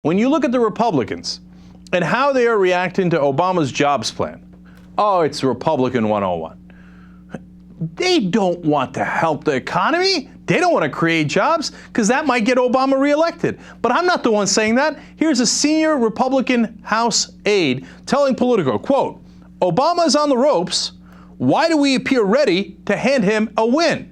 When you look at the Republicans and how they are reacting to Obama's jobs plan, oh, it's Republican 101. They don't want to help the economy. They don't want to create jobs because that might get Obama reelected. But I'm not the one saying that. Here's a senior Republican House aide telling Politico, quote, Obama is on the ropes. Why do we appear ready to hand him a win?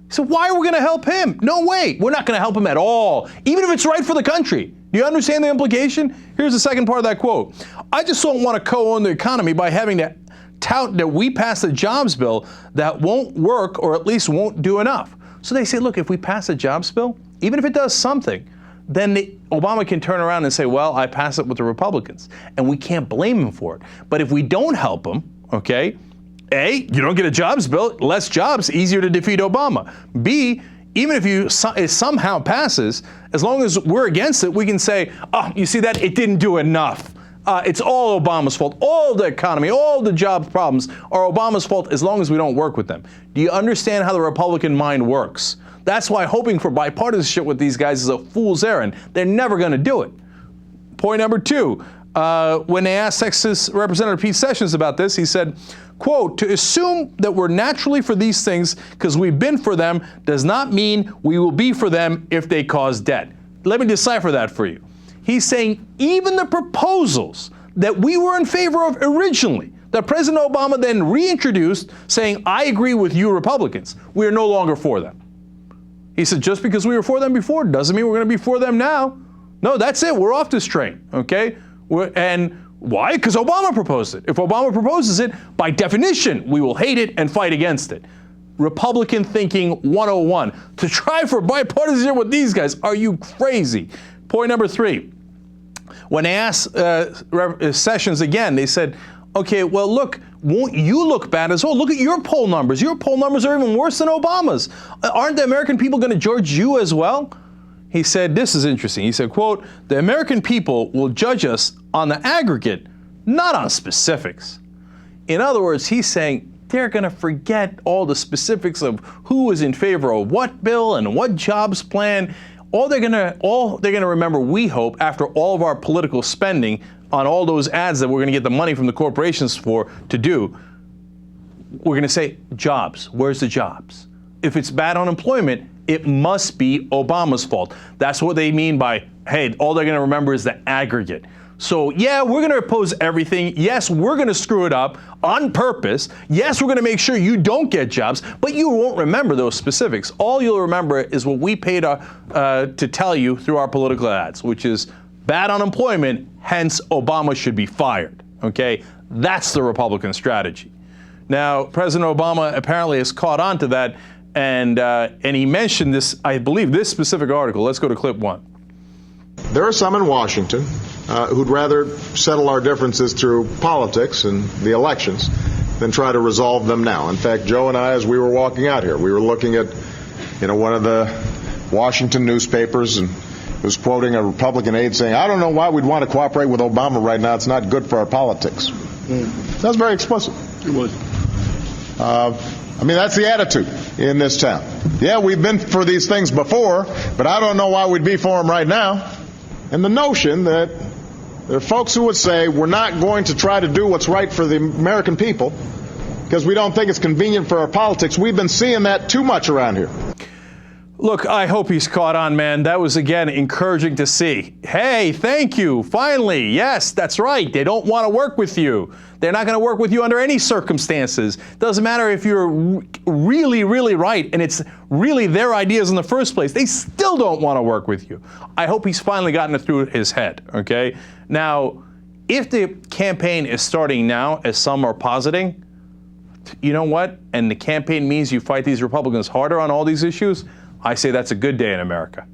So why are we going to help him? No way. We're not going to help him at all, even if it's right for the country. Do you understand the implication? Here's the second part of that quote. I just don't want to co-own the economy by having to tout that we passed a jobs bill that won't work or at least won't do enough. So they say, look, if we pass a jobs bill, even if it does something, then Obama can turn around and say, well, I passed it with the Republicans. And we can't blame him for it. But if we don't help him, okay, A, you don't get a jobs bill, less jobs, easier to defeat Obama. B, even if it somehow passes, as long as we're against it, we can say, oh, you see that? It didn't do enough. It's all Obama's fault. All the economy, all the job problems are Obama's fault as long as we don't work with them. Do you understand how the Republican mind works? That's why hoping for bipartisanship with these guys is a fool's errand. They're never going to do it. Point number two, when they asked Texas Representative Pete Sessions about this, he said, quote, to assume that we're naturally for these things because we've been for them does not mean we will be for them if they cause debt. Let me decipher that for you. He's saying even the proposals that we were in favor of originally, that President Obama then reintroduced, saying, I agree with you Republicans, we are no longer for them. He said, just because we were for them before doesn't mean we're going to be for them now. No, that's it. We're off this train, okay? And why? Because Obama proposed it. If Obama proposes it, by definition, we will hate it and fight against it. Republican thinking 101. To try for bipartisanship with these guys, are you crazy? Point number three. When they asked Sessions again, they said, okay, well, look, won't you look bad as well? Look at your poll numbers. Your poll numbers are even worse than Obama's. Aren't the American people going to judge you as well? He said, this is interesting. He said, quote, the American people will judge us on the aggregate, not on specifics. In other words, he's saying they're going to forget all the specifics of who is in favor of what bill and what jobs plan. All they're going to remember, we hope, after all of our political spending on all those ads that we're going to get the money from the corporations for to do, we're going to say jobs. Where's the jobs? If it's bad unemployment, it must be Obama's fault. That's what they mean by, hey, all they're going to remember is the aggregate. So, yeah, we're going to oppose everything. Yes, we're going to screw it up on purpose. Yes, we're going to make sure you don't get jobs, but you won't remember those specifics. All you'll remember is what we paid to tell you through our political ads, which is bad unemployment, hence Obama should be fired. Okay? That's the Republican strategy. Now, President Obama apparently has caught on to that, and he mentioned this, I believe, this specific article. Let's go to clip one. There are some in Washington who'd rather settle our differences through politics and the elections than try to resolve them now. In fact, Joe and I, as we were walking out here, we were looking at, one of the Washington newspapers and was quoting a Republican aide saying, I don't know why we'd want to cooperate with Obama right now. It's not good for our politics. That was very explicit. It was. That's the attitude in this town. Yeah, we've been for these things before, but I don't know why we'd be for them right now. And the notion that there are folks who would say we're not going to try to do what's right for the American people because we don't think it's convenient for our politics. We've been seeing that too much around here. Look, I hope he's caught on, man. That was, again, encouraging to see. Hey, thank you. Finally. Yes, that's right. They don't want to work with you. They're not going to work with you under any circumstances. Doesn't matter if you're really, really right and it's really their ideas in the first place. They still don't want to work with you. I hope he's finally gotten it through his head, okay? Now, if the campaign is starting now, as some are positing, you know what? And the campaign means you fight these Republicans harder on all these issues, I say that's a good day in America.